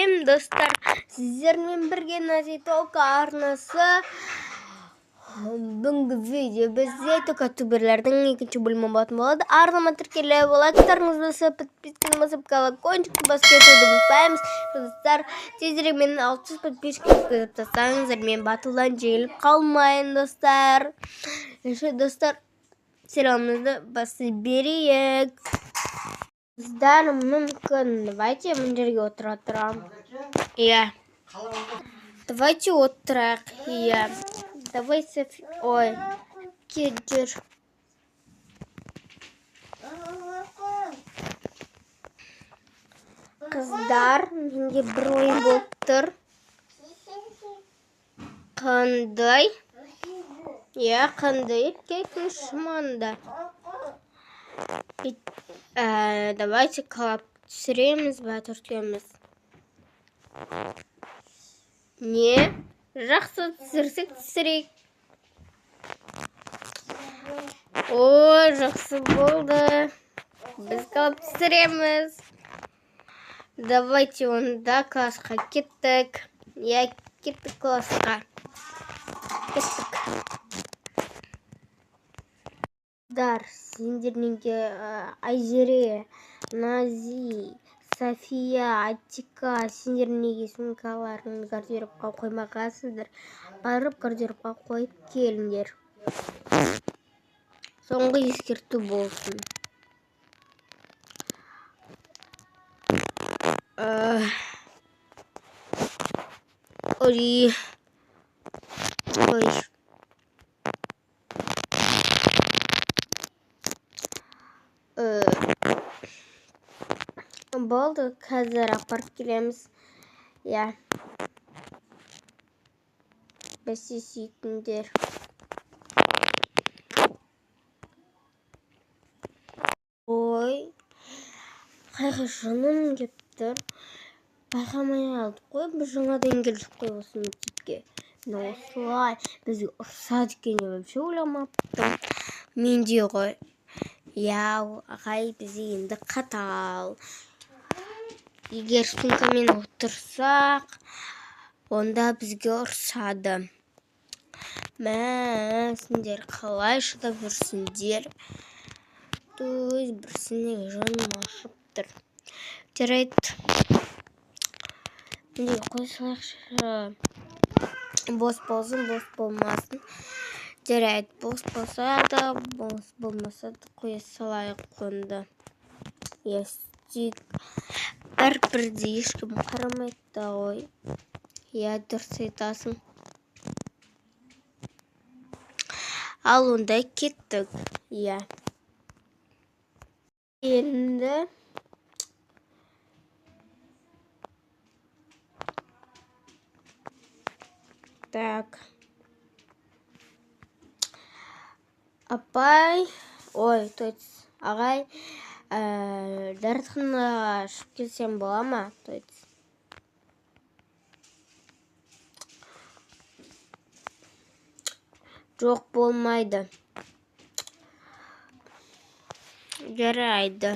сәлем достар, сіздермен бірге Нази Толка арнасы. Бүгінгі видео бізде токатуберлердің екінші бөлімі болатын болады. Арнама тіркеліп, лайктарыңызды басып, подписканы басып, колокольчикті басып кетуді ұмытпаймыз. Достар, тезірек менің 600 подписчикті көзіп тастаңыздар, мен батылдан жеңіліп қалмайын достар. Достар, сериалымызды басып берейік. Қыздар, мүмкін, давайте мына жерге отыра тұрам. Иә. Давайте отырайық. Иә. Давай, Софи. Ой, кет жүр. Қыздар, менде бір ойын болып тұр. Қандай? Иә, қандай? Кетіңізші мында. Давайте қалап түсіреміз бе, түртеміз. Не? Жақсы түсірсек түсірейік. О, жақсы болды. Біз қалап түсіреміз. Давайте онда классқа кеттік. Я кеттік классқа. Кеттік. Дар, сендернеге Айзере, Нази, София, Атика, сендернеге сумкаларын гардеробқа қоймағансыздар. Барып гардеробқа қойып келіңдер. Соңғы ескерту болсын. Ой. Болды, қазір апарып келеміз. Я. Бәсе сүйтіндер. Ой. Қайға жыным кеп тұр. Байқамай алдық қой, біз жаңадан келдік қой осы мектепке. Осылай, бізге ұрсады екен деп вообще ойламаппын. Мен де ғой. Я, ағай бізде енді қатал. Егер сумкамен отырсақ, онда бізге ұрсады. Мә, сендер қалай шыдап жүрсіңдер? Бірсіне жаным ашып тұр. Жарайды. Міне қой салайықшы. Бос болсын, бос болмасын. Жарайды, бос болса да, бос болмаса да қоя салайық онда. Естік. Бір-бірде ешкім қарамайды ғой. Я, дұрыс айтасың. Ал онда кеттік. Я. Енді так. Апай, ой, тойтс, ағай, дәртханаға шығып келсем бола ма, тойтс? Жоқ, болмайды. Жарайды.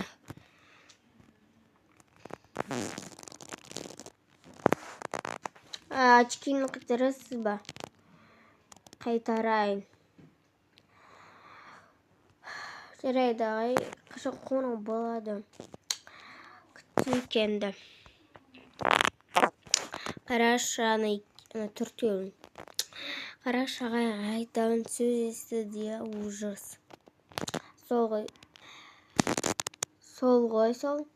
Очкині қайтарасыз ба? Қайтарайын. Жарайды, ағай, қашан қону болады. Күтсін кенді. Қарашы, ана түртеуін. Қарашы, ағай, айтауын сөз естіде ужас. Сол ғой. Сол.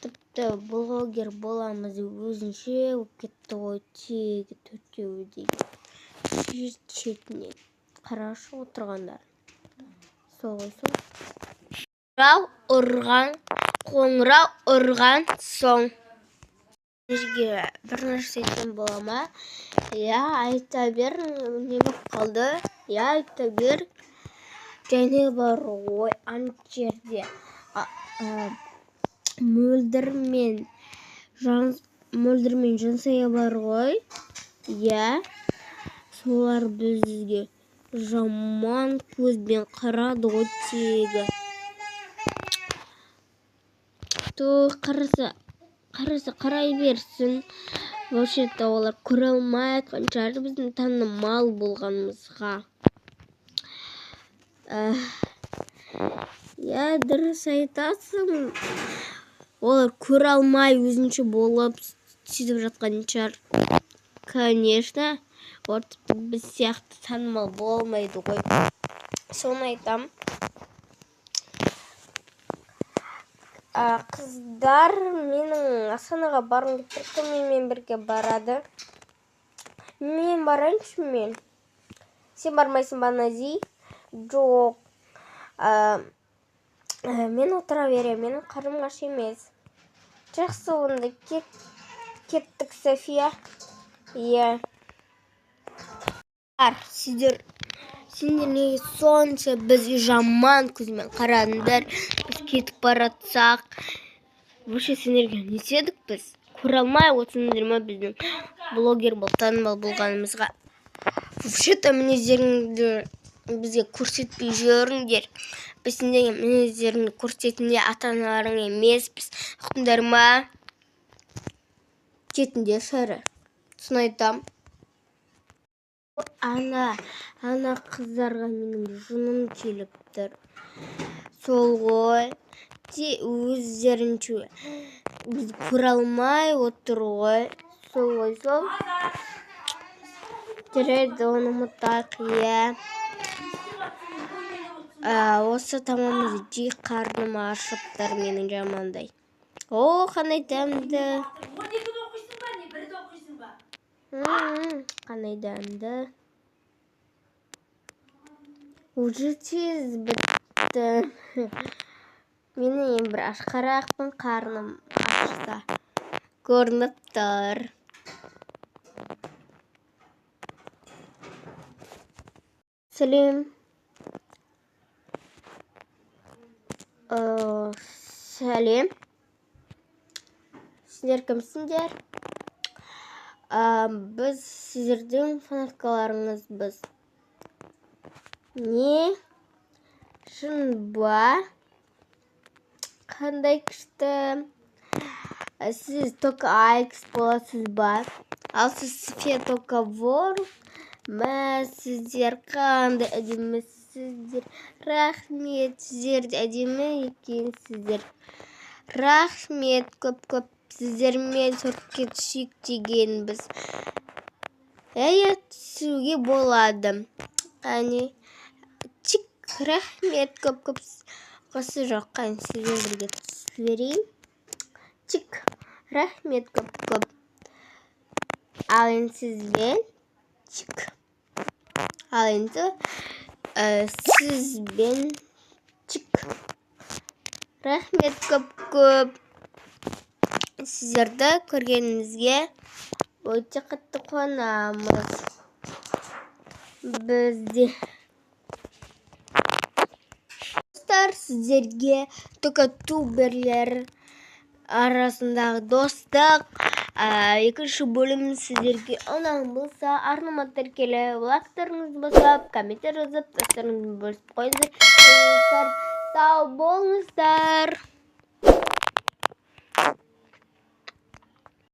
Тіпті блогер боламыз өзінше өп кетті ғой, тегі түртеуі деген. Шетінен. Қарашы отырғандар. Сол. Қоңырау ұрған соң. Жерге бір нәрсе еткен бола ма? Я, айта бер, не болып қалды? Я, айта бер. Және бар ғой, ант жерде. Мөлдірмен жансая бар ғой. Я, солар бізге жаман көзбен қарады ғой тегі. Қараса, қараса қарай берсін. Вообще-то олар көре алмай жатқан шығар біздің танымал болғанымызға. Я дұрыс айтасың. Олар көре алмай өзінше болып сөйтіп жатқан шығар. Конечно, олар тіпті біз сияқты танымал болмайды ғой. Соны айтам. Қыздар, менің Астанаға барғым келіп тұр. Менімен бірге барады. Мен барайыншы мен. Сен бармайсың ба, Нази? Жоқ. Мен отыра беремін. Менің қарным аш емес. Жақсы, онда кеттік, София. Иә. Сендер неге сонша бізге жаман көзмен қарадыңдар? Біз кетіп баратсақ. Вообще сендерге не істедік біз? Көре алмай отырсыңдар ма біздің блогер болып танымал болғанымызға? Вообще-то мінездеріңді бізге көрсетпей жүріңдер. Біз сендерге мінездеріңді көрсететіндер ата-аналарың емеспіз. Ұқтыңдар ма? Кетіңдер шәрі. Соны айтам. Ана қыздарға менің жыным келіп тұр. Сол ғой. Өздерінше біз көре алмай отыр ғой. Сол ғой, сол. Жарайды, оны ұмытайық, иә. Осы тамамызды жей, қарным ашыптар менің жамандай. О, қандай дәмді. 12-де оқисың ба, не 1-де оқисың ба? Қандай дәмді. Уже тез бітті. Менің бір ашқарақпын, қарным ашса. Көрініп тұр. Сәлем. Сәлем. Сіздер кімсіңдер? Біз сіздердің фанаткаларыңыз біз. Не? Шын ба? Қандай күшті? Сіз тока айкс боласыз ба? Ал сіз София тока вор? Мә, сіздер қандай әдемісіздер. Рахмет, сіздер әдемі екенсіздер. Рахмет, көп-көп сіздермен суретке түсейік дегенбіз. Түсуге болады. Қане, чик, рахмет, көп-көп. Қосы жоқ, қане сізден бірге түсірейін. Чик, рахмет, көп-көп. Ал енді сізбен, чик. Ал енді сізбен, чик. Рахмет, көп-көп. Сіздерді көргенімізге өте қатты қуанамыз. Бізде. Достар, сіздерге токатуберлер арасындағы достық. Екінші бөлім сіздерге ұнаған болса, арнама тіркелі лайктарыңызды басып, комментар жазып, достарыңызды бөлісіп қойыңыздар. Сау болыңыздар.